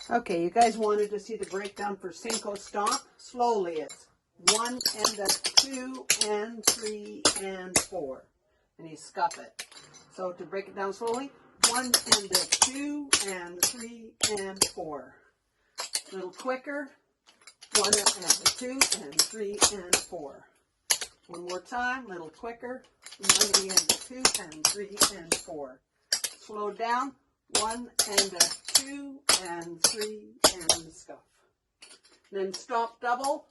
Okay, you guys wanted to see the breakdown for Cinco Stomp. Slowly, it's 1 and a 2 and 3 and 4. And you scuff it. So to break it down slowly, 1 and a 2 and 3 and 4. A little quicker, 1 and a 2 and 3 and 4. One more time, a little quicker, 1 and a 2 and 3 and 4. Slow down, 1 and a 2 and 3 and scuff. Then stop double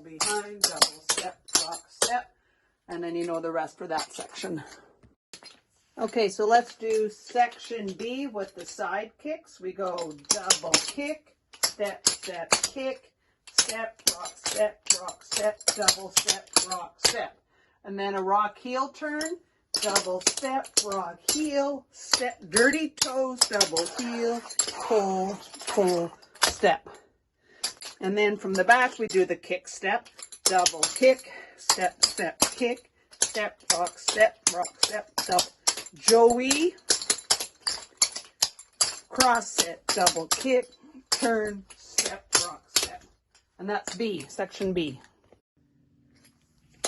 behind, double step, rock step, and then you know the rest for that section. Okay, so let's do section B with the side kicks. We go double kick, step, step, kick, step, rock, step, double step, rock, step. And then a rock heel turn, double step, rock heel, step, dirty toes, double heel, pull, pull, step. And then from the back, we do the kick step, double kick, step, step, kick, step, rock, step, step. Joey, cross set, double kick, turn, step, rock, step. And that's B, section B.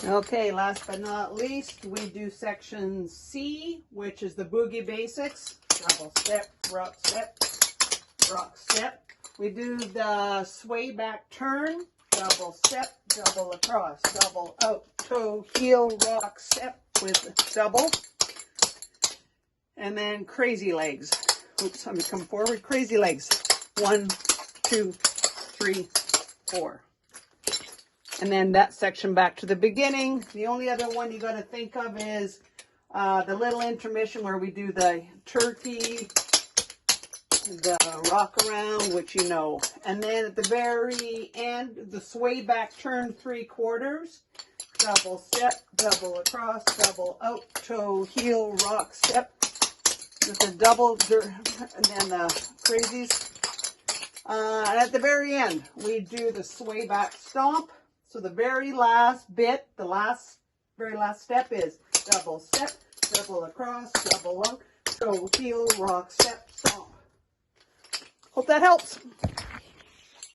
Okay, last but not least, we do section C, which is the boogie basics. Double step, rock, step. We do the sway back turn, double step, double across, double out, toe, heel, rock, step with double. And then crazy legs. Oops, let me come forward. Crazy legs. 1, 2, 3, 4. And then that section back to the beginning. The only other one you got to think of is the little intermission where we do the turkey, the rock around, which you know. And then at the very end, the sway back turn 3/4. Double step, double across, double out, toe, heel, rock, step. With the double, and then the crazies. And at the very end, we do the sway back stomp. So the very last bit, very last step is double step, double across, double out, toe, heel, rock, step, stomp. Hope that helps.